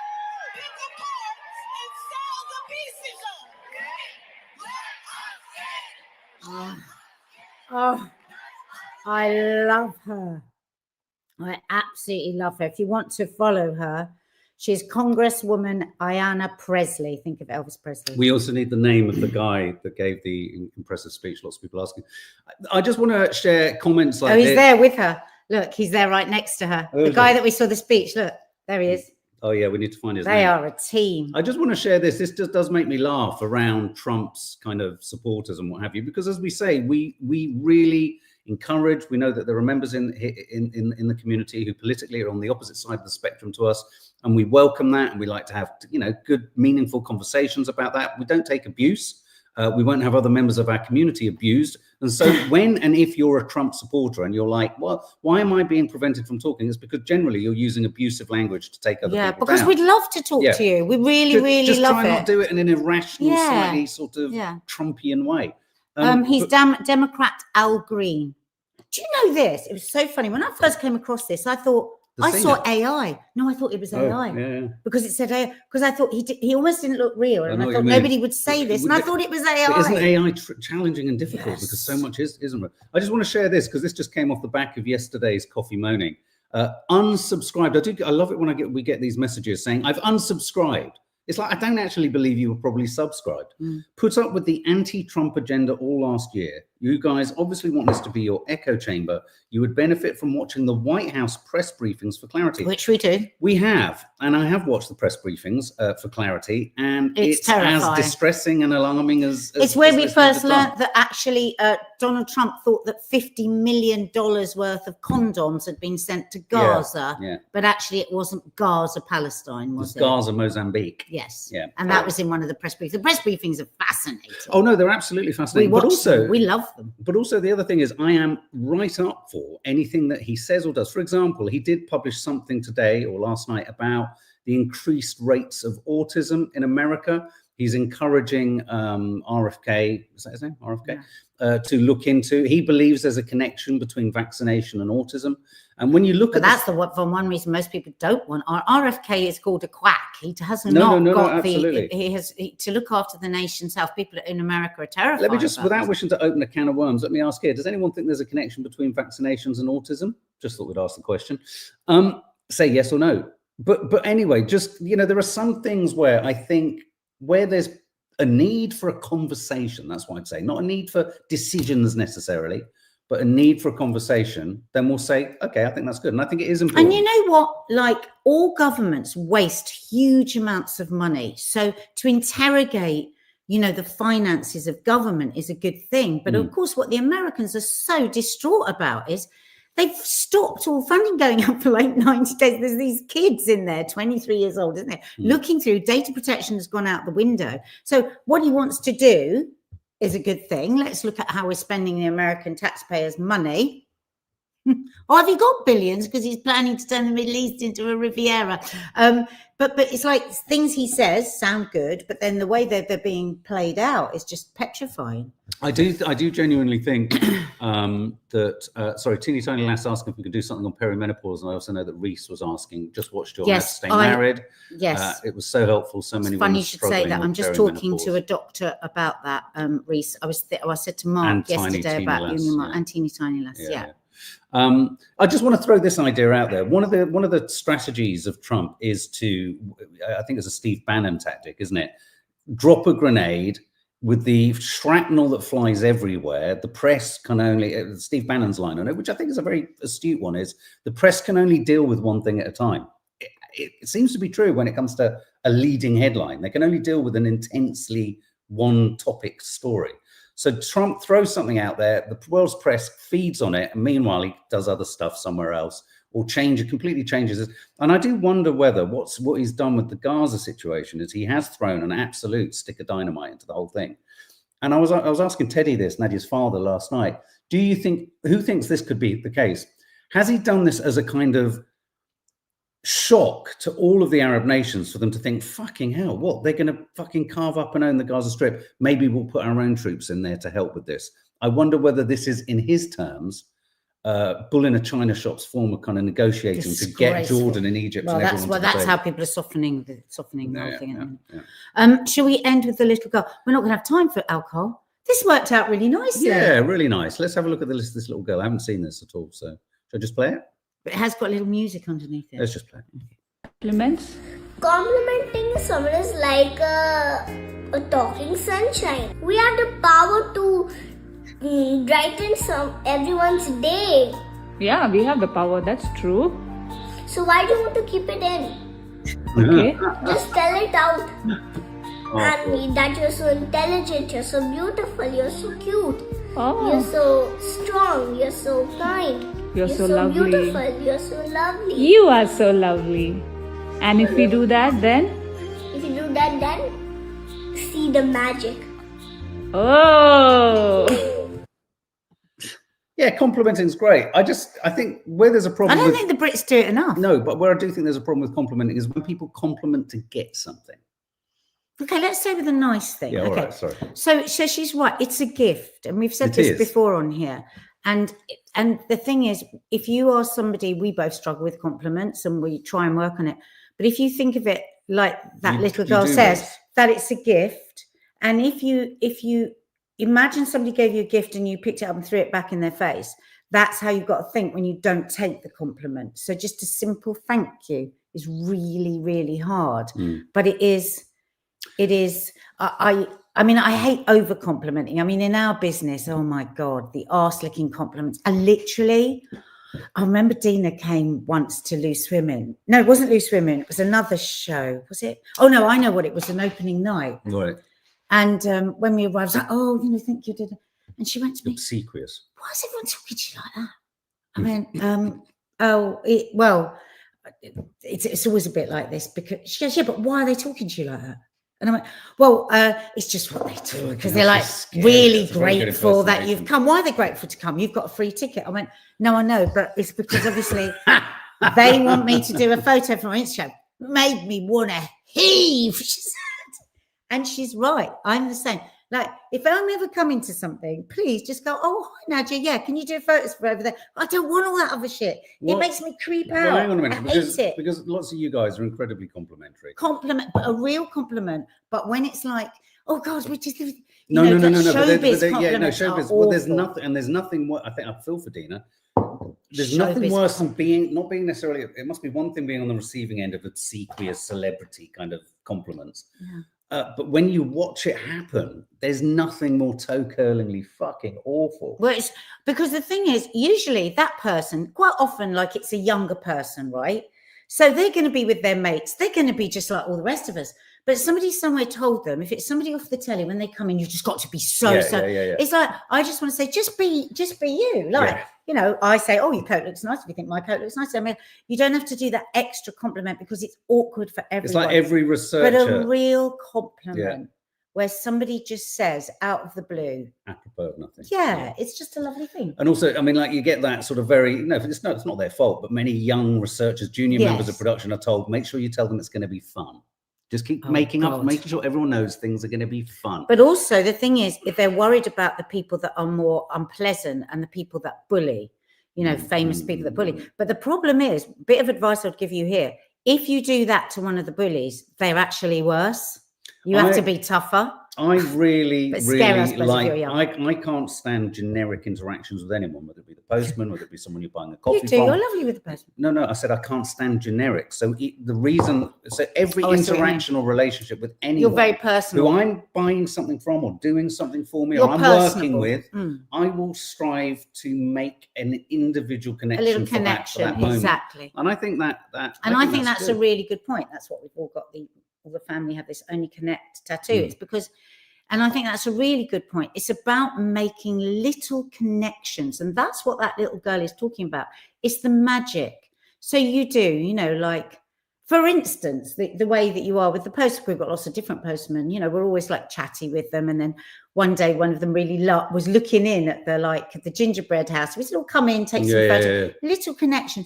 pick apart, and sell the pieces of. Let us in. Oh, I love her. I absolutely love her. If you want to follow her, she's Congresswoman Ayanna Presley. Think of Elvis Presley. We also need the name of the guy that gave the impressive speech. Lots of people asking. I just want to share comments like he's there with her. Look, he's there right next to her. The guy that we saw the speech. Look, there he is. Oh, yeah, we need to find his name. They are a team. I just want to share this. This just does make me laugh around Trump's kind of supporters and what have you, because as we say, we really encourage. We know that there are members in the community who politically are on the opposite side of the spectrum to us, and we welcome that, and we like to have, you know, good, meaningful conversations about that. We don't take abuse. We won't have other members of our community abused. And so when and if you're a Trump supporter and you're like, well, why am I being prevented from talking? It's because generally you're using abusive language to take other people down. Yeah, because we'd love to talk to you. We really love it. Just try not to do it in an irrational, slightly sort of Trumpian way. He's Democrat Al Green. Do you know this? It was so funny. When I first came across this, I thought, I saw AI. No, I thought it was AI. Yeah. Because it said AI. Because I thought he almost didn't look real. And I thought nobody would say this. And I thought it was AI. But isn't AI challenging and difficult? Because so much isn't real. I just want to share this because this just came off the back of yesterday's coffee moaning. Unsubscribed. I love it when we get these messages saying, I've unsubscribed. It's like, I don't actually believe you were probably subscribed. Put up with the anti-Trump agenda all last year. You guys obviously want this to be your echo chamber. You would benefit from watching the White House press briefings for clarity. Which we do. We have. And I have watched the press briefings for clarity. And it's as distressing and alarming as it's where we first learned that actually Donald Trump thought that $50 million worth of condoms had been sent to Gaza. Yeah. But actually it wasn't Gaza, Palestine, was it? Gaza, Mozambique. Yes. Yeah. And that was in one of the press briefings. The press briefings are fascinating. Oh, no, they're absolutely fascinating. We love them. them. But also the other thing is I am right up for anything that he says or does. For example, he did publish something today or last night about the increased rates of autism in America. He's encouraging RFK, is that his name? RFK? Yeah. To look into. He believes there's a connection between vaccination and autism. And when you look at that's for one reason most people don't want. RFK is called a quack. He has got he has to look after the nation's health. People in America are terrified. Let me just, without wishing to open a can of worms, let me ask here: does anyone think there's a connection between vaccinations and autism? Just thought we'd ask the question. Say yes or no. But anyway, just there are some things where I think where there's a need for a conversation. That's what I'd say. Not a need for decisions necessarily, but a need for a conversation, then we'll say, okay, I think that's good. And I think it is important. And you know what? Like, all governments waste huge amounts of money. So to interrogate, the finances of government is a good thing. But of course, what the Americans are so distraught about is they've stopped all funding going up for like 90 days. There's these kids in there, 23 years old, isn't there? Looking through, data protection has gone out the window. So what he wants to do is a good thing. Let's look at how we're spending the American taxpayers' money. Or have you got billions? Because he's planning to turn the Middle East into a Riviera. But it's like things he says sound good, but then the way that they're being played out is just petrifying. I do genuinely think that. Sorry, Teeny Tiny Lass asking if we could do something on perimenopause, and I also know that Reese was asking. Just watched your Let's Stay Married. Yes, it was so helpful. So many. It's funny you should say that. I'm just talking to a doctor about that, Reese. I said to Mark yesterday about Union Mark and Teeny Tiny Lass. Yeah. I just want to throw this idea out there. One of the strategies of Trump is to, I think it's a Steve Bannon tactic, isn't it? Drop a grenade with the shrapnel that flies everywhere. The press can only, Steve Bannon's line on it, which I think is a very astute one, is the press can only deal with one thing at a time. It seems to be true when it comes to a leading headline. They can only deal with an intensely one topic story. So Trump throws something out there, the world's press feeds on it, and meanwhile he does other stuff somewhere else, or completely changes it. And I do wonder whether what he's done with the Gaza situation is he has thrown an absolute stick of dynamite into the whole thing. And I was asking Teddy this, Nadia's father, last night. Who thinks this could be the case? Has he done this as a kind of shock to all of the Arab nations for them to think, fucking hell, what? They're going to fucking carve up and own the Gaza Strip. Maybe we'll put our own troops in there to help with this. I wonder whether this is, in his terms, bull in a china shop's form of kind of negotiating to get Jordan and Egypt. Well, and that's how people are softening the whole thing. Yeah. Shall we end with the little girl? We're not going to have time for alcohol. This worked out really nicely. Yeah, really nice. Let's have a look at this little girl. I haven't seen this at all. So shall I just play it? But it has got a little music underneath it. Let's just play. Compliments? Complimenting someone is like a talking sunshine. We have the power to brighten everyone's day. Yeah, we have the power. That's true. So why do you want to keep it in? Okay. Just tell it out. And that you're so intelligent, you're so beautiful, you're so cute. Oh. You're so strong, you're so kind. You're so lovely. Beautiful. You're so lovely. You are so lovely. And if we do that, then? If you do that, then see the magic. Oh. Yeah, complimenting is great. I think where there's a problem. I don't think the Brits do it enough. No, but where I do think there's a problem with complimenting is when people compliment to get something. Okay, let's say with a nice thing. Yeah, okay. All right, sorry. So she's right. It's a gift, and we've said this before on here. And the thing is, if you are somebody, we both struggle with compliments and we try and work on it. But if you think of it like that little girl says, that it's a gift. And if you imagine somebody gave you a gift and you picked it up and threw it back in their face, that's how you've got to think when you don't take the compliment. So just a simple thank you is really, really hard. But it is, I mean, I hate over complimenting. I mean, in our business, oh my God, the arse licking compliments. I remember Dina came once to Loose Women. No, it wasn't Loose Women. It was another show. Was it? Oh no, I know what it was, an opening night. Right. And when we arrived, I was like, oh, thank you. And she went to me, obsequious. Why is everyone talking to you like that? I went, it's always a bit like this because she goes, yeah, but why are they talking to you like that? And I went, well, it's just what they do, because they're like really grateful that you've come. Why are they grateful to come? You've got a free ticket. I went, no, I know, but it's because obviously they want me to do a photo for my Instagram. Made me want to heave, she said. And she's right. I'm the same. Like, if I'm ever coming to something, please just go, oh, hi, Nadia. Yeah, can you do photos for over there? I don't want all that other shit. It makes me creep out. Well, hang on a minute, I hate it. Because lots of you guys are incredibly complimentary. Compliment, but a real compliment. But when it's like, oh, God, we just... No. Showbiz compliments showbiz. are Well, there's awful. nothing, and there's nothing more. I think I feel for Dina. There's Showbiz nothing worse than not being necessarily. It must be one thing being on the receiving end of obsequious celebrity kind of compliments. Yeah. But when you watch it happen, there's nothing more toe-curlingly fucking awful. Well, it's because the thing is, usually that person, quite often, like it's a younger person, right? So they're going to be with their mates. They're going to be just like all the rest of us. But somebody somewhere told them, if it's somebody off the telly, when they come in, you've just got to be so. It's like, I just want to say, just be you. Like, you know, I say, oh, your coat looks nice. If you think my coat looks nice, I mean, you don't have to do that extra compliment because it's awkward for everyone. It's like every researcher. But a real compliment where somebody just says out of the blue, apropos of nothing. Yeah, it's just a lovely thing. And also, I mean, like you get that sort of very, it's not their fault, but many young researchers, junior members of production are told, make sure you tell them it's going to be fun. Just keep making sure everyone knows things are going to be fun. But also the thing is, if they're worried about the people that are more unpleasant and the people that bully, you know, famous people that bully. But the problem is, bit of advice I'd give you here, if you do that to one of the bullies, they're actually worse. You have to be tougher. I really like, I I can't stand generic interactions with anyone, whether it be the postman, whether it be someone you're buying a coffee from. You're lovely with the postman. No, I said I can't stand generic. So every interaction or relationship with anyone you're very personal. who I'm buying something from or doing something for me or I'm working with, I will strive to make an individual connection. A little connection, for that moment. Exactly. And I think that's a really good point. That's what we've all got. All the family have this only connect tattoo. It's because, and I think that's a really good point. It's about making little connections. And that's what that little girl is talking about. It's the magic. So you do, you know, like, for instance, the way that you are with the postman, we've got lots of different postmen, you know, we're always like chatty with them. And then one day, one of them really was looking in at the gingerbread house. We said, oh, come in, take some photos. Little connections.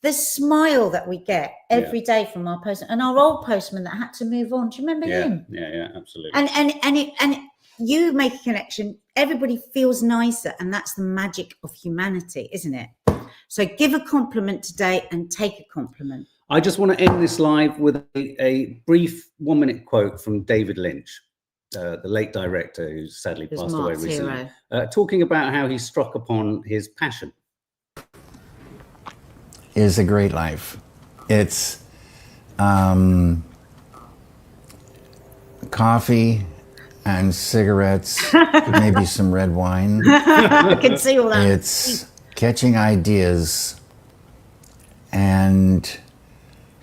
The smile that we get every day from our postman, and our old postman that had to move on. Do you remember him? Yeah, absolutely. And you make a connection. Everybody feels nicer, and that's the magic of humanity, isn't it? So give a compliment today and take a compliment. I just want to end this live with a brief 1-minute quote from David Lynch, the late director who sadly passed away recently, talking about how he struck upon his passion. Is a great life. It's coffee and cigarettes, maybe some red wine. I can see all that. It's catching ideas and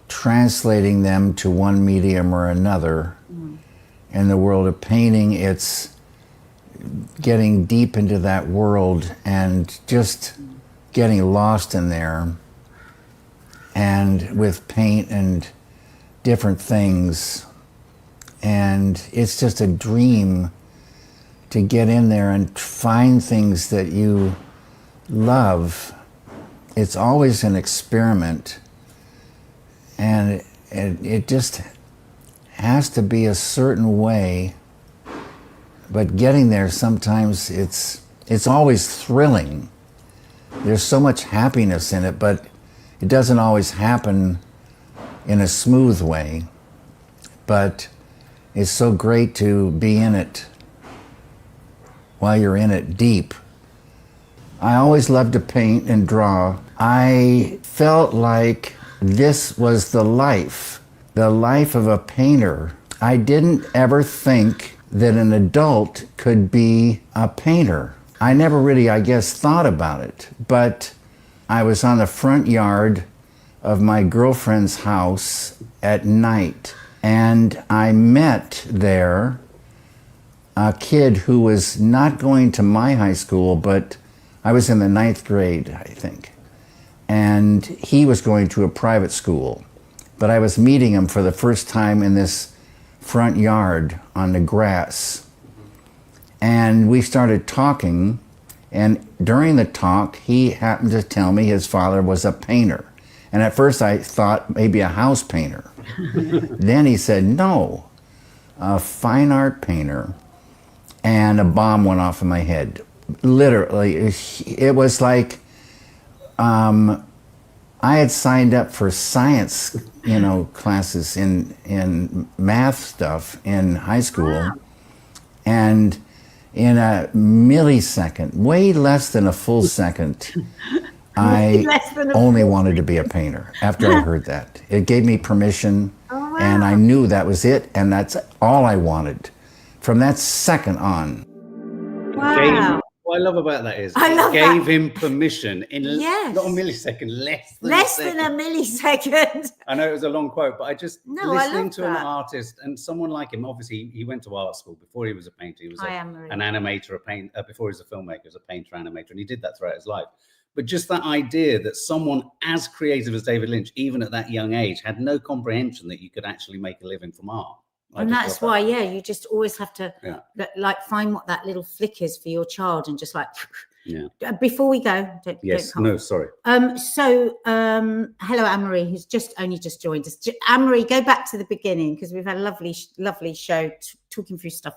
translating them to one medium or another. In the world of painting, it's getting deep into that world and just getting lost in there. And with paint and different things. And it's just a dream to get in there and find things that you love. It's always an experiment. And it just has to be a certain way. But getting there, sometimes it's always thrilling. There's so much happiness in it, but it doesn't always happen in a smooth way, but it's so great to be in it while you're in it deep. I always loved to paint and draw. I felt like this was the life of a painter. I didn't ever think that an adult could be a painter. I never really, I guess, thought about it, but I was on the front yard of my girlfriend's house at night, and I met there a kid who was not going to my high school, but I was in the 9th grade, I think, and he was going to a private school. But I was meeting him for the first time in this front yard on the grass. And we started talking, and during the talk, he happened to tell me his father was a painter. And at first I thought maybe a house painter. Then he said, no, a fine art painter. And a bomb went off in my head. Literally, it was like I had signed up for science, classes in math stuff in high school. Wow. And in a millisecond, way less than a full second, I only wanted to be a painter after I heard that. It gave me permission, and I knew that was it, and that's all I wanted from that second on. Wow. What I love about that is it gave him permission in not a millisecond, less than a millisecond. I know it was a long quote, but listening to an artist and someone like him, obviously he went to art school before he was a painter. He was an animator, before he was a filmmaker, he was a painter, animator, and he did that throughout his life. But just that idea that someone as creative as David Lynch, even at that young age, had no comprehension that you could actually make a living from art. And that's why, you just always have to find what that little flick is for your child and just before we go. Sorry. Hello, Anne-Marie, who's only just joined us. Anne-Marie, go back to the beginning because we've had a lovely show talking through stuff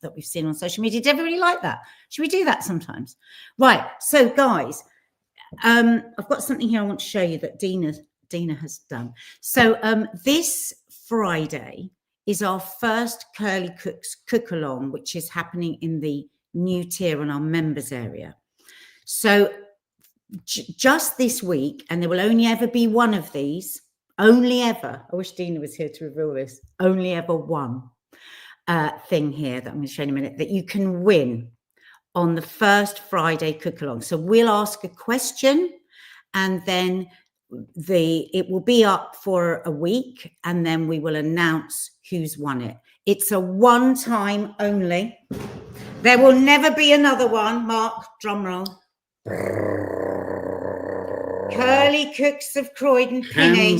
that we've seen on social media. Did everybody like that? Should we do that sometimes? Right. So, guys, I've got something here I want to show you that Dina has done. So, this Friday is our first Curly Cooks cook-along, which is happening in the new tier on our members area. So just this week, and there will only ever be one of these, only ever, I wish Dina was here to reveal this, only ever one thing here that I'm going to show you in a minute, that you can win on the first Friday cook-along. So we'll ask a question, and then it will be up for a week, and then we will announce who's won it. It's a one-time only. There will never be another one. Mark, drum roll. Curly Cooks of Croydon Pinny.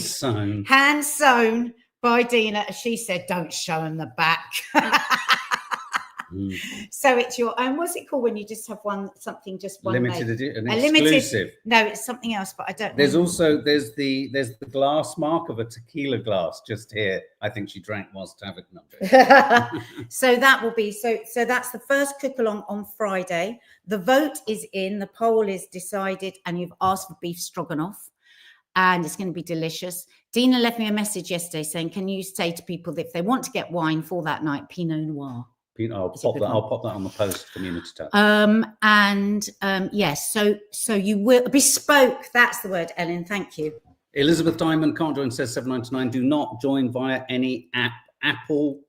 Hand sewn by Dina. As she said, don't show them the back. So it's your own. What's it called when you just have one limited edition, exclusive? No, it's something else, but I don't. There's the glass mark of a tequila glass just here. I think she drank whilst having it. So that will be so that's the first cook along on Friday. The vote is in, the poll is decided, and you've asked for beef stroganoff, and it's going to be delicious. Dina left me a message yesterday saying, can you say to people that if they want to get wine for that night, Pinot Noir. I'll pop that on the post community tab. Yes. So you will bespoke. That's the word, Ellen. Thank you. Elizabeth Diamond can't join. Says 799. Do not join via any Apple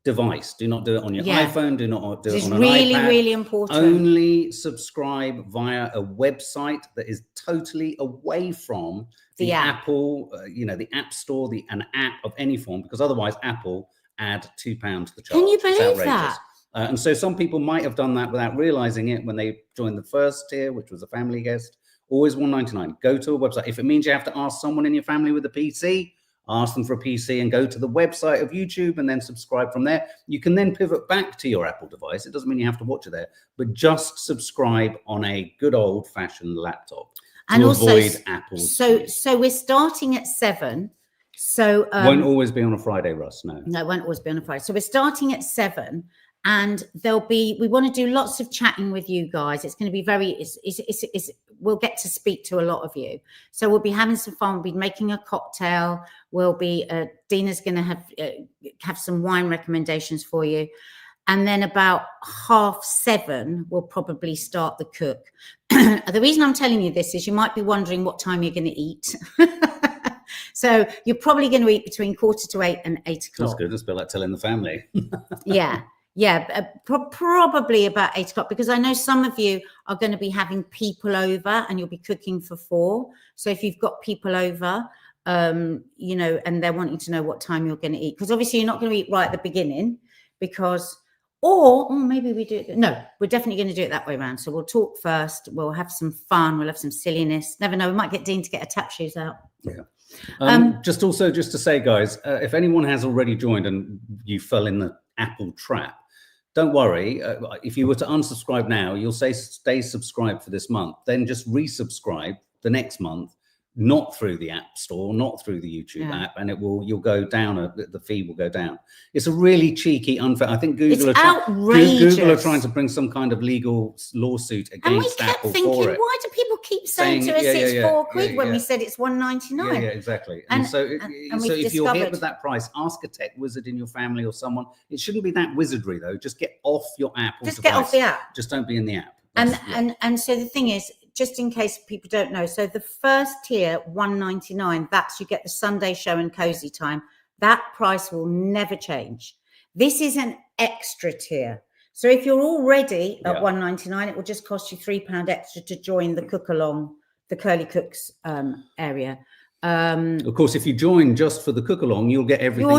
device. Do not do it on your iPhone. Do not do it on an iPad. Really important. Only subscribe via a website that is totally away from the Apple. The App Store, an app of any form, because otherwise Apple add £2 to the charge. Can you believe that? And so some people might have done that without realizing it when they joined the first tier, which was a family guest. Always $1.99. Go to a website. If it means you have to ask someone in your family with a PC, ask them for a PC and go to the website of YouTube and then subscribe from there. You can then pivot back to your Apple device. It doesn't mean you have to watch it there, but just subscribe on a good old-fashioned laptop to avoid Apple's. So we're starting at 7. So won't always be on a Friday, Russ. No, it won't always be on a Friday. So we're starting at 7, and we want to do lots of chatting with you guys. It's going to be we'll get to speak to a lot of you. So we'll be having some fun. We'll be making a cocktail. We'll be Dina's going to have some wine recommendations for you, and then about 6:30 we'll probably start the cook. The reason I'm telling you this is you might be wondering what time you're going to eat. So you're probably going to eat between 7:45 and 8 o'clock. That's good. It's a bit like telling the family. Probably about 8 o'clock, because I know some of you are going to be having people over and you'll be cooking for 4. So if you've got people over, and they're wanting to know what time you're going to eat, because obviously you're not going to eat right at the beginning, or maybe we do it. No, we're definitely going to do it that way around. So we'll talk first. We'll have some fun. We'll have some silliness. Never know. We might get Dean to get a tap shoes out. Yeah. Just to say, guys, if anyone has already joined and you fell in the Apple trap, don't worry. If you were to unsubscribe now, you'll stay subscribed for this month. Then just resubscribe the next month, not through the App Store, not through the YouTube app, and you'll go down. The fee will go down. It's a really cheeky, unfair. I think Google are trying to bring some kind of legal lawsuit against Apple for it. Why do people keep saying to us it's £4 when we said it's $1.99? Yeah, exactly. And so if you're hit with that price, ask a tech wizard in your family or someone. It shouldn't be that wizardry though. Just get off your app. Just get off the app. Just don't be in the app. And so the thing is, just in case people don't know, so the first tier, $1.99, that's you get the Sunday show and cozy time. That price will never change. This is an extra tier. So if you're already at $1.99, it will just cost you £3 extra to join the cook along, the Curly Cooks area. Of course, if you join just for the cook along, you'll get everything.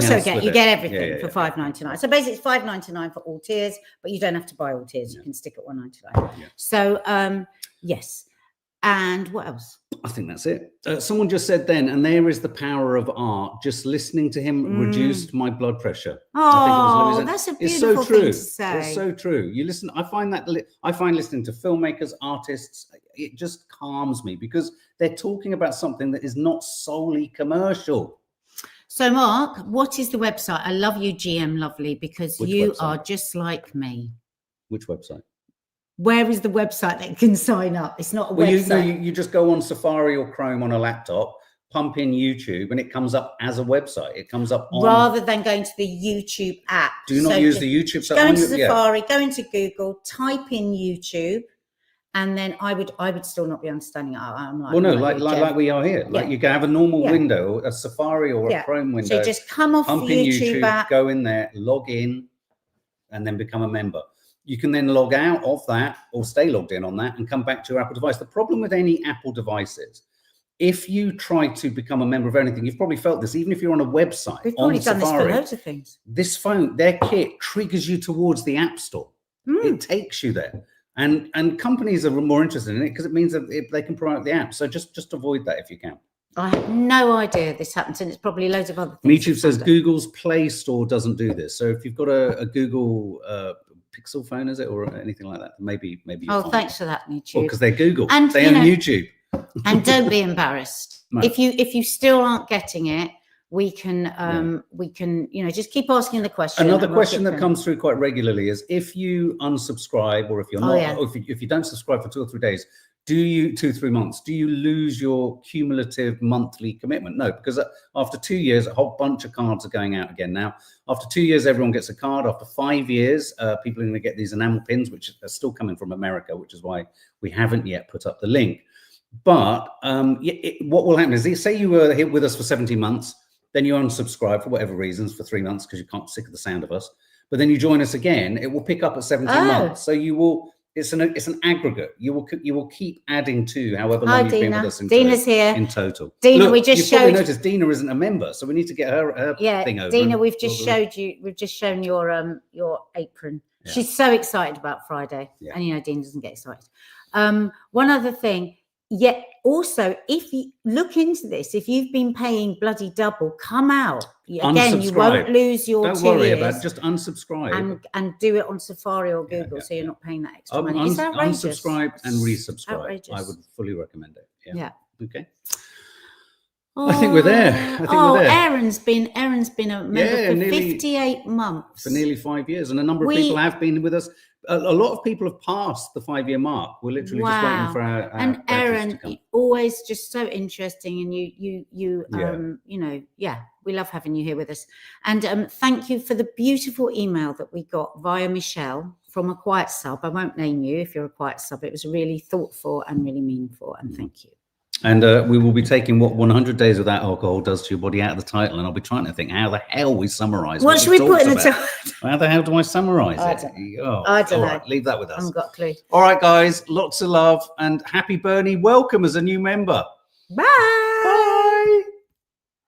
You get everything for $5.99. So basically, it's $5.99 for all tiers, but you don't have to buy all tiers. You can stick at $1.99. Yeah. So yes. And what else? I think that's it. Someone just said then, and there is the power of art. Just listening to him reduced my blood pressure. Oh, that's a beautiful thing to say. It's so true. You listen. I find listening to filmmakers, artists, it just calms me because they're talking about something that is not solely commercial. So, Mark, what is the website? I love you, GM Lovely, because you are just like me. Which website? Where is the website that can sign up? It's not a website. You just go on Safari or Chrome on a laptop, pump in YouTube, and it comes up as a website. It comes up on... Rather than going to the YouTube app. Do not use the YouTube. So go into Safari, go into Google, type in YouTube, and then I would still not be understanding it. I'm like, like we are here. Like you can have a normal window, a Safari or a Chrome window. So just come off the YouTube app, go in there, log in, and then become a member. You can then log out of that or stay logged in on that and come back to your Apple device. The problem with any Apple device is if you try to become a member of anything, you've probably felt this, even if you're on a website. We've probably done this for loads of things. This phone, their kit triggers you towards the App Store. It takes you there. And companies are more interested in it because it means that they can promote the app. So just avoid that if you can. I had no idea this happens, and it's probably loads of other things. YouTube says Google's Play Store doesn't do this. So if you've got a Google Pixel phone, is it, or anything like that? Maybe. Thanks for that, YouTube. Because they're Google, and they own YouTube. And don't be embarrassed if you still aren't getting it. We can just keep asking the question. Another question that comes through quite regularly is if you unsubscribe or if you're not, or if you don't subscribe for 2 or 3 days, 2 or 3 months, do you lose your cumulative monthly commitment? No, because after 2 years, a whole bunch of cards are going out again now. After 2 years, everyone gets a card. After 5 years, people are going to get these enamel pins, which are still coming from America, which is why we haven't yet put up the link. But what will happen is, say you were here with us for 17 months, then you unsubscribe for whatever reasons for 3 months because you can't sick of the sound of us. But then you join us again, it will pick up at 17 months. So you will... It's an aggregate. You will keep adding to however long you've been with us. Dina's here in total. Dina, look, we just showed. Noticed Dina isn't a member, so we need to get her thing over. Dina, we've just shown your apron. Yeah. She's so excited about Friday, and Dina doesn't get excited. One other thing. Yet also, if you look into this, if you've been paying bloody double, come out. Again, you won't lose your Don't worry about it. Just unsubscribe. And do it on Safari or Google, so you're not paying that extra money. It's outrageous. Unsubscribe and resubscribe. Outrageous. I would fully recommend it. Yeah. Okay. I think we're there. Aaron's been a member for 58 months. For nearly 5 years. And a number of people have been with us. A lot of people have passed the 5-year mark. We're literally just waiting for our and Aaron, always just so interesting, and we love having you here with us. And thank you for the beautiful email that we got via Michelle from a quiet sub. I won't name you if you're a quiet sub. It was really thoughtful and really meaningful, and thank you. And we will be taking what 100 Days Without Alcohol does to your body out of the title. And I'll be trying to think how the hell we summarize what should we put in the title? How the hell do I summarize it? I don't know. Right, leave that with us. I haven't got a clue. All right, guys. Lots of love and happy Bernie. Welcome as a new member. Bye.